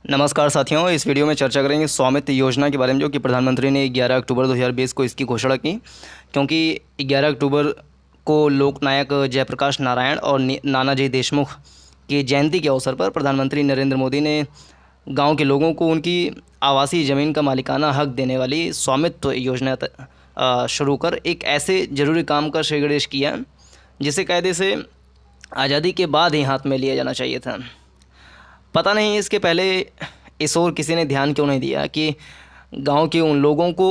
नमस्कार साथियों, इस वीडियो में चर्चा करेंगे स्वामित्व योजना के बारे में, जो कि प्रधानमंत्री ने 11 अक्टूबर 2020 को इसकी घोषणा की। क्योंकि 11 अक्टूबर को लोकनायक जयप्रकाश नारायण और नानाजी देशमुख की जयंती के अवसर पर प्रधानमंत्री नरेंद्र मोदी ने गांव के लोगों को उनकी आवासीय ज़मीन का मालिकाना हक देने वाली स्वामित्व योजना शुरू कर एक ऐसे ज़रूरी काम का श्री गणेश किया जिसे कायदे से आज़ादी के बाद ही हाथ में लिया जाना चाहिए था। पता नहीं इसके पहले इस ओर किसी ने ध्यान क्यों नहीं दिया कि गांव के उन लोगों को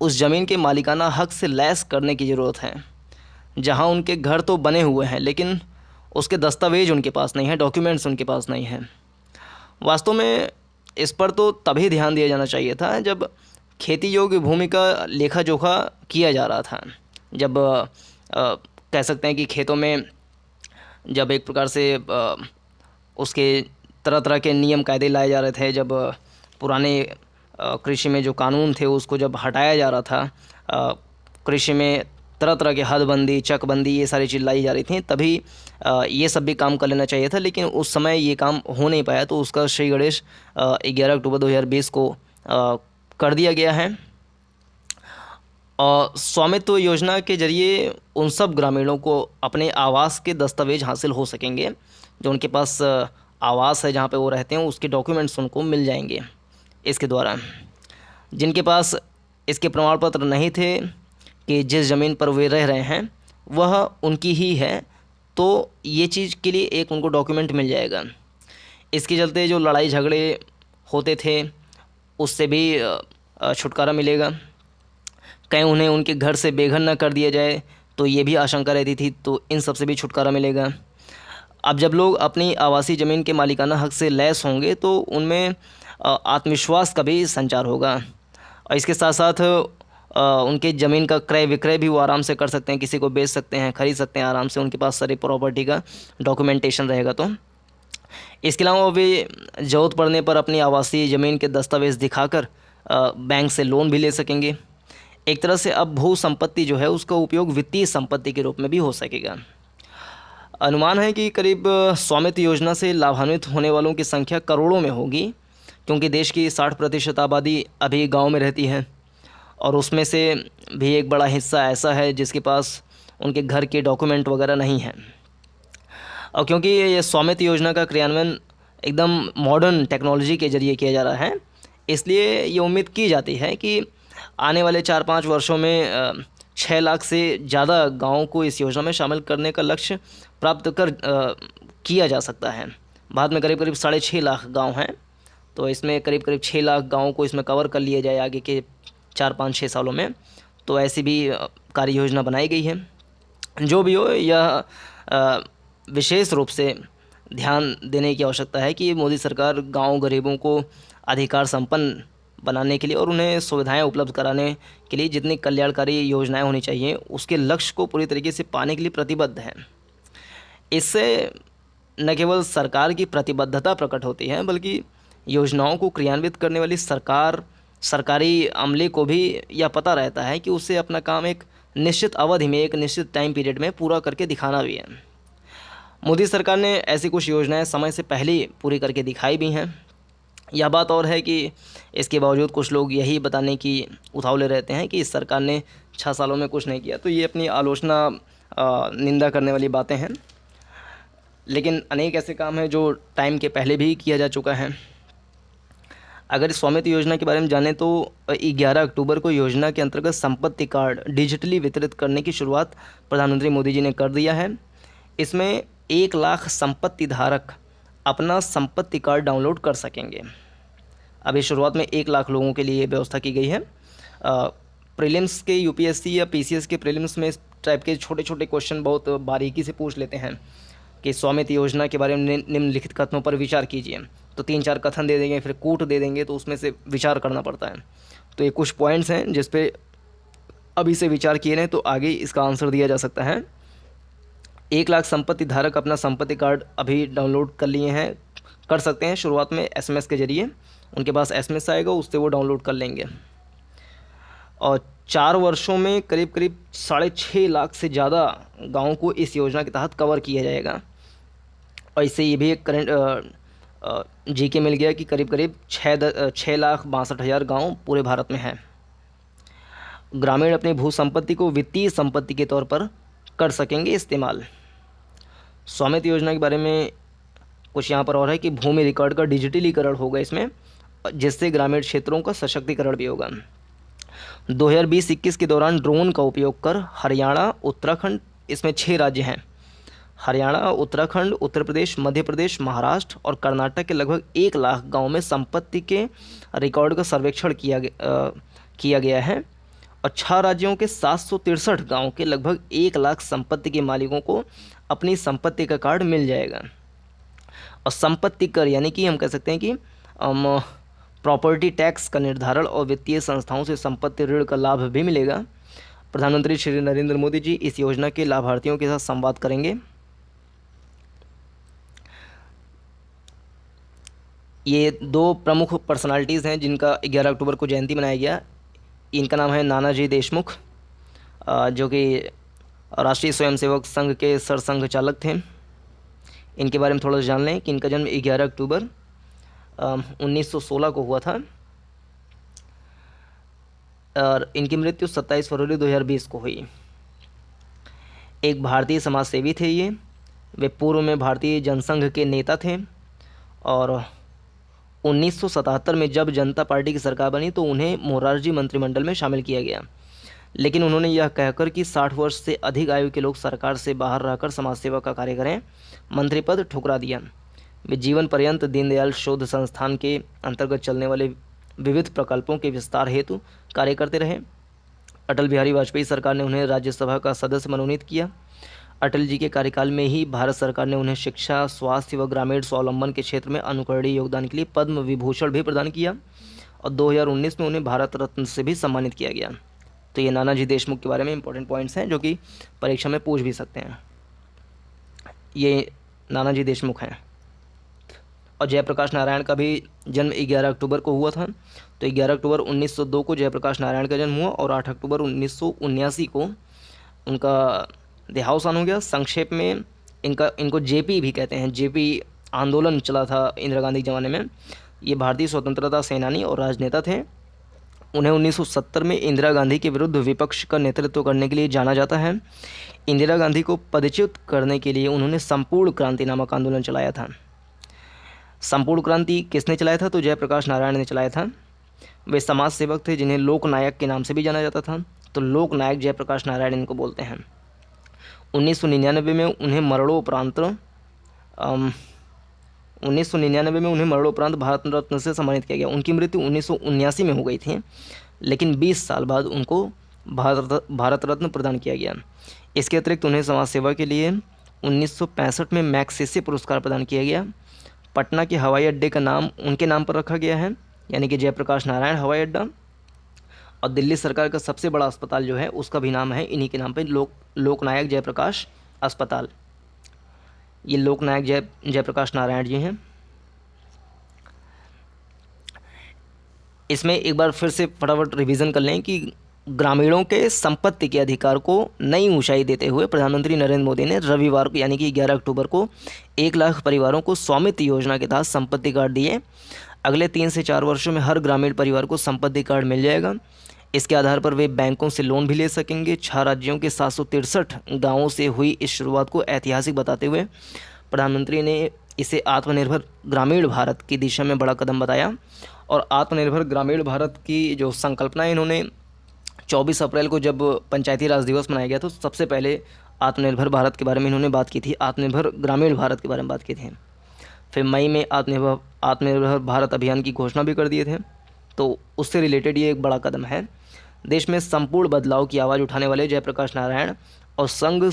उस ज़मीन के मालिकाना हक से लैस करने की ज़रूरत है, जहां उनके घर तो बने हुए हैं लेकिन उसके दस्तावेज उनके पास नहीं है, डॉक्यूमेंट्स उनके पास नहीं हैं। वास्तव में इस पर तो तभी ध्यान दिया जाना चाहिए था जब खेती योग्य भूमि का लेखा जोखा किया जा रहा था। जब कह सकते हैं कि खेतों में जब एक प्रकार से उसके तरह तरह के नियम कायदे लाए जा रहे थे, जब पुराने कृषि में जो कानून थे उसको जब हटाया जा रहा था, कृषि में तरह तरह के हदबंदी, चकबंदी, ये सारी चीज़ लाई जा रही थी, तभी ये सब भी काम कर लेना चाहिए था। लेकिन उस समय ये काम हो नहीं पाया, तो उसका श्री गणेश 11 अक्टूबर 2020 को कर दिया गया है। और स्वामित्व योजना के जरिए उन सब ग्रामीणों को अपने आवास के दस्तावेज हासिल हो सकेंगे, जो उनके पास आवास है जहाँ पे वो रहते हैं उसके डॉक्यूमेंट्स उनको मिल जाएंगे इसके द्वारा। जिनके पास इसके प्रमाण पत्र नहीं थे कि जिस ज़मीन पर वे रह रहे हैं वह उनकी ही है, तो ये चीज़ के लिए एक उनको डॉक्यूमेंट मिल जाएगा। इसके चलते जो लड़ाई झगड़े होते थे उससे भी छुटकारा मिलेगा। कहीं उन्हें उनके घर से बेघर न कर दिया जाए, तो ये भी आशंका रहती थी, तो इन सब से भी छुटकारा मिलेगा। अब जब लोग अपनी आवासीय ज़मीन के मालिकाना हक से लैस होंगे तो उनमें आत्मविश्वास का भी संचार होगा, और इसके साथ साथ उनके ज़मीन का क्रय विक्रय भी वो आराम से कर सकते हैं, किसी को बेच सकते हैं, खरीद सकते हैं आराम से, उनके पास सारी प्रॉपर्टी का डॉक्यूमेंटेशन रहेगा। तो इसके अलावा वे ज़रूरत पड़ने पर अपनी आवासीय ज़मीन के दस्तावेज़ दिखाकर बैंक से लोन भी ले सकेंगे। एक तरह से अब भू संपत्ति जो है उसका उपयोग वित्तीय संपत्ति के रूप में भी हो सकेगा। अनुमान है कि करीब स्वामित्व योजना से लाभान्वित होने वालों की संख्या करोड़ों में होगी, क्योंकि देश की 60% आबादी अभी गांव में रहती है, और उसमें से भी एक बड़ा हिस्सा ऐसा है जिसके पास उनके घर के डॉक्यूमेंट वगैरह नहीं हैं। और क्योंकि ये स्वामित्व योजना का क्रियान्वयन एकदम मॉडर्न टेक्नोलॉजी के ज़रिए किया जा रहा है, इसलिए ये उम्मीद की जाती है कि आने वाले 4-5 वर्षों में 6 लाख से ज़्यादा गाँवों को इस योजना में शामिल करने का लक्ष्य प्राप्त किया जा सकता है। बाद में करीब 6.5 लाख गाँव हैं, तो इसमें करीब 6 लाख गाँवों को इसमें कवर कर लिया जाए आगे के 4-5-6 सालों में। तो ऐसी भी कार्य योजना बनाई गई है। जो भी हो, यह विशेष रूप से ध्यान देने की आवश्यकता है कि मोदी सरकार गाँव गरीबों को अधिकार संपन्न बनाने के लिए और उन्हें सुविधाएं उपलब्ध कराने के लिए जितनी कल्याणकारी योजनाएं होनी चाहिए उसके लक्ष्य को पूरी तरीके से पाने के लिए प्रतिबद्ध है। इससे न केवल सरकार की प्रतिबद्धता प्रकट होती है, बल्कि योजनाओं को क्रियान्वित करने वाली सरकारी अमले को भी यह पता रहता है कि उसे अपना काम एक निश्चित अवधि में, एक निश्चित टाइम पीरियड में पूरा करके दिखाना भी है। मोदी सरकार ने ऐसी कुछ योजनाएं समय से पहले पूरी करके दिखाई भी हैं। यह बात और है कि इसके बावजूद कुछ लोग यही बताने की उतावले रहते हैं कि इस सरकार ने 6 सालों में कुछ नहीं किया, तो ये अपनी आलोचना, निंदा करने वाली बातें हैं। लेकिन अनेक ऐसे काम हैं जो टाइम के पहले भी किया जा चुका है। अगर इस स्वामित्व योजना के बारे में जानें तो 11 अक्टूबर को योजना के अंतर्गत संपत्ति कार्ड डिजिटली वितरित करने की शुरुआत प्रधानमंत्री मोदी जी ने कर दिया है। इसमें 1 लाख संपत्ति धारक अपना संपत्ति कार्ड डाउनलोड कर सकेंगे। अभी शुरुआत में 1 लाख लोगों के लिए ये व्यवस्था की गई है। प्रीलिम्स के यूपीएससी या पीसीएस के प्रीलिम्स में इस टाइप के छोटे छोटे क्वेश्चन बहुत बारीकी से पूछ लेते हैं कि स्वामित्व योजना के बारे में निम्नलिखित कथनों पर विचार कीजिए। तो 3-4 कथन दे देंगे, फिर कूट दे देंगे, तो उसमें से विचार करना पड़ता है। तो ये कुछ पॉइंट्स हैं जिस पे अभी से विचार किए हैं तो आगे इसका आंसर दिया जा सकता है। 1 लाख संपत्ति धारक अपना संपत्ति कार्ड अभी डाउनलोड कर सकते हैं। शुरुआत में एसएमएस के ज़रिए उनके पास एसएमएस आएगा, उससे वो डाउनलोड कर लेंगे। और 4 वर्षों में करीब 6.5 लाख से ज़्यादा गाँवों को इस योजना के तहत कवर किया जाएगा। और इससे ये भी एक जीके मिल गया कि करीब करीब 6,62,000 गांव पूरे भारत में हैं। ग्रामीण अपनी भू संपत्ति को वित्तीय संपत्ति के तौर पर कर सकेंगे इस्तेमाल। स्वामित्व योजना के बारे में कुछ यहाँ पर और है कि भूमि रिकॉर्ड का डिजिटलीकरण होगा इसमें, जिससे ग्रामीण क्षेत्रों का सशक्तिकरण भी होगा। 2020-21 के दौरान ड्रोन का उपयोग कर हरियाणा, उत्तराखंड, इसमें 6 राज्य हैं, हरियाणा, उत्तराखंड, उत्तर प्रदेश, मध्य प्रदेश, महाराष्ट्र और कर्नाटक के लगभग 1 लाख गाँव में संपत्ति के रिकॉर्ड का सर्वेक्षण किया गया है और 6 राज्यों के 763 गाँव के लगभग 1 लाख संपत्ति के मालिकों को अपनी संपत्ति का कार्ड मिल जाएगा। और संपत्ति कर यानी कि हम कह सकते हैं कि प्रॉपर्टी टैक्स का निर्धारण और वित्तीय संस्थाओं से संपत्ति ऋण का लाभ भी मिलेगा। प्रधानमंत्री श्री नरेंद्र मोदी जी इस योजना के लाभार्थियों के साथ संवाद करेंगे। ये 2 प्रमुख पर्सनालिटीज़ हैं जिनका 11 अक्टूबर को जयंती मनाया गया। इनका नाम है नानाजी देशमुख, जो कि राष्ट्रीय स्वयंसेवक संघ के सरसंघ चालक थे। इनके बारे में थोड़ा सा जान लें कि इनका जन्म 11 अक्टूबर 1916 को हुआ था और इनकी मृत्यु 27 फरवरी 2020 को हुई। एक भारतीय समाज सेवी थे ये। वे पूर्व में भारतीय जनसंघ के नेता थे और 1977 में जब जनता पार्टी की सरकार बनी तो उन्हें मोरारजी मंत्रिमंडल में शामिल किया गया, लेकिन उन्होंने यह कहकर कि 60 वर्ष से अधिक आयु के लोग सरकार से बाहर रहकर समाज सेवा का कार्य करें, मंत्री पद ठुकरा दिया। वे जीवन पर्यंत दीनदयाल शोध संस्थान के अंतर्गत चलने वाले विविध प्रकल्पों के विस्तार हेतु कार्य करते रहे। अटल बिहारी वाजपेयी सरकार ने उन्हें राज्यसभा का सदस्य मनोनीत किया। अटल जी के कार्यकाल में ही भारत सरकार ने उन्हें शिक्षा, स्वास्थ्य व ग्रामीण स्वावलंबन के क्षेत्र में अनुकरणीय योगदान के लिए पद्म विभूषण भी प्रदान किया और 2019 में उन्हें भारत रत्न से भी सम्मानित किया गया। तो ये नानाजी देशमुख के बारे में इंपॉर्टेंट पॉइंट्स हैं जो कि परीक्षा में पूछ भी सकते हैं। ये नानाजी देशमुख हैं। और जयप्रकाश नारायण का भी जन्म 11 अक्टूबर को हुआ था। तो 11 अक्टूबर 1902 को जयप्रकाश नारायण का जन्म हुआ और 8 अक्टूबर 1979 को उनका देहावसान हो गया। संक्षेप में इनको जेपी भी कहते हैं। जेपी आंदोलन चला था इंदिरा गांधी के ज़माने में। ये भारतीय स्वतंत्रता सेनानी और राजनेता थे। उन्हें 1970 में इंदिरा गांधी के विरुद्ध विपक्ष का नेतृत्व करने के लिए जाना जाता है। इंदिरा गांधी को पदच्युत करने के लिए उन्होंने संपूर्ण क्रांति नामक आंदोलन चलाया था। संपूर्ण क्रांति किसने चलाया था? तो जयप्रकाश नारायण ने चलाया था। वे समाज सेवक थे जिन्हें लोकनायक के नाम से भी जाना जाता था। तो लोकनायक जयप्रकाश नारायण इनको बोलते हैं। 1999 में उन्हें मरणोपरांत भारत रत्न से सम्मानित किया गया। उनकी मृत्यु 1979 में हो गई थी, लेकिन 20 साल बाद उनको भारत रत्न प्रदान किया गया। इसके अतिरिक्त उन्हें समाज सेवा के लिए 1965 में मैग्सेसे पुरस्कार प्रदान किया गया। पटना के हवाई अड्डे का नाम उनके नाम पर रखा गया है, यानी कि जयप्रकाश नारायण हवाई अड्डा। और दिल्ली सरकार का सबसे बड़ा अस्पताल जो है उसका भी नाम है इन्हीं के नाम पे, लोकनायक जयप्रकाश अस्पताल। ये लोकनायक जयप्रकाश नारायण जी हैं। इसमें एक बार फिर से फटाफट रिवीजन कर लें कि ग्रामीणों के संपत्ति के अधिकार को नई ऊंचाई देते हुए प्रधानमंत्री नरेंद्र मोदी ने रविवार को यानी कि 11 अक्टूबर को 1 लाख परिवारों को स्वामित्व योजना के तहत संपत्ति कार्ड दिए। अगले 3 से 4 वर्षों में हर ग्रामीण परिवार को संपत्ति कार्ड मिल जाएगा। इसके आधार पर वे बैंकों से लोन भी ले सकेंगे। 6 राज्यों के 763 गाँवों से हुई इस शुरुआत को ऐतिहासिक बताते हुए प्रधानमंत्री ने इसे आत्मनिर्भर ग्रामीण भारत की दिशा में बड़ा कदम बताया। और आत्मनिर्भर ग्रामीण भारत की जो संकल्पना है, इन्होंने 24 अप्रैल को जब पंचायती राज दिवस मनाया गया तो सबसे पहले आत्मनिर्भर भारत के बारे में इन्होंने बात की थी, आत्मनिर्भर ग्रामीण भारत के बारे में बात की थी। फिर मई में आत्मनिर्भर भारत अभियान की घोषणा भी कर दिए थे। तो उससे रिलेटेड ये एक बड़ा कदम है। देश में संपूर्ण बदलाव की आवाज़ उठाने वाले जयप्रकाश नारायण और संघ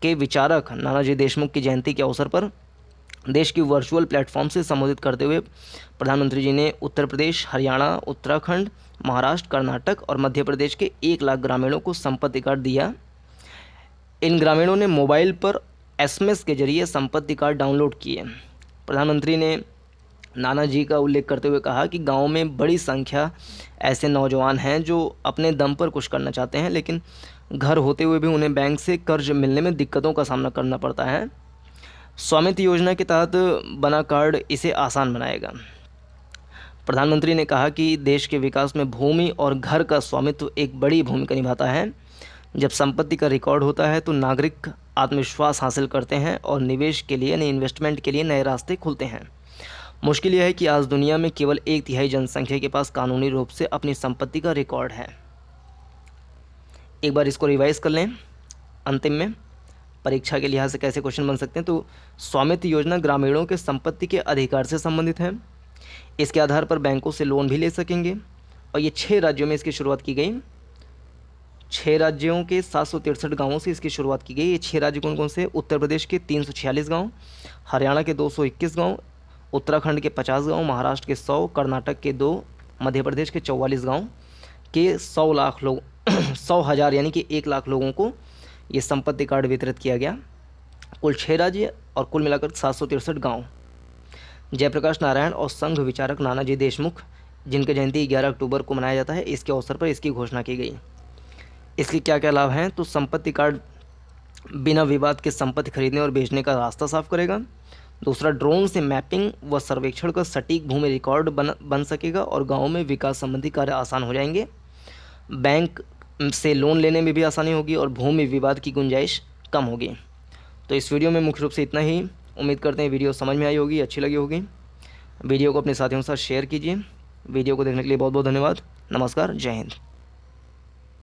के विचारक नानाजी देशमुख की जयंती के अवसर पर देश की वर्चुअल प्लेटफॉर्म से संबोधित करते हुए प्रधानमंत्री जी ने उत्तर प्रदेश, हरियाणा, उत्तराखंड, महाराष्ट्र, कर्नाटक और मध्य प्रदेश के 1 लाख ग्रामीणों को संपत्ति कार्ड दिया। इन ग्रामीणों ने मोबाइल पर SMS के जरिए संपत्ति कार्ड डाउनलोड किए। प्रधानमंत्री ने नाना जी का उल्लेख करते हुए कहा कि गाँव में बड़ी संख्या ऐसे नौजवान हैं जो अपने दम पर कुछ करना चाहते हैं, लेकिन घर होते हुए भी उन्हें बैंक से कर्ज मिलने में दिक्कतों का सामना करना पड़ता है। स्वामित्व योजना के तहत बना कार्ड इसे आसान बनाएगा। प्रधानमंत्री ने कहा कि देश के विकास में भूमि और घर का स्वामित्व एक बड़ी भूमिका निभाता है। जब संपत्ति का रिकॉर्ड होता है तो नागरिक आत्मविश्वास हासिल करते हैं और निवेश के लिए, नए इन्वेस्टमेंट के लिए नए रास्ते खुलते हैं। मुश्किल यह है कि आज दुनिया में केवल 1/3 जनसंख्या के पास कानूनी रूप से अपनी संपत्ति का रिकॉर्ड है। एक बार इसको रिवाइज कर लें अंतिम में, परीक्षा के लिहाज से कैसे क्वेश्चन बन सकते हैं। तो स्वामित्व योजना ग्रामीणों के संपत्ति के अधिकार से संबंधित है। इसके आधार पर बैंकों से लोन भी ले सकेंगे और ये 6 राज्यों में इसकी शुरुआत की गई। 6 राज्यों के 763 गाँवों से इसकी शुरुआत की गई। ये 6 राज्य कौन कौन से? उत्तर प्रदेश के 346 गाँव, हरियाणा के 221 गाँव, उत्तराखंड के 50 गाँव, महाराष्ट्र के 100, कर्नाटक के 2, मध्य प्रदेश के 44 गाँव के 100 लाख लोग 100,000 यानी कि 1 लाख लोगों को ये संपत्ति कार्ड वितरित किया गया। कुल 6 राज्य और कुल मिलाकर 763 गाँव। जयप्रकाश नारायण और संघ विचारक नानाजी देशमुख, जिनकी जयंती 11 अक्टूबर को मनाया जाता है, इसके अवसर पर इसकी घोषणा की गई। इसके क्या क्या लाभ हैं? तो संपत्ति कार्ड बिना विवाद के संपत्ति खरीदने और बेचने का रास्ता साफ करेगा। दूसरा, ड्रोन से मैपिंग व सर्वेक्षण का सटीक भूमि रिकॉर्ड बन सकेगा और गाँव में विकास संबंधी कार्य आसान हो जाएंगे। बैंक से लोन लेने में भी आसानी होगी और भूमि विवाद की गुंजाइश कम होगी। तो इस वीडियो में मुख्य रूप से इतना ही। उम्मीद करते हैं वीडियो समझ में आई होगी, अच्छी लगी होगी। वीडियो को अपने साथियों के साथ शेयर कीजिए। वीडियो को देखने के लिए बहुत बहुत धन्यवाद। नमस्कार, जय हिंद।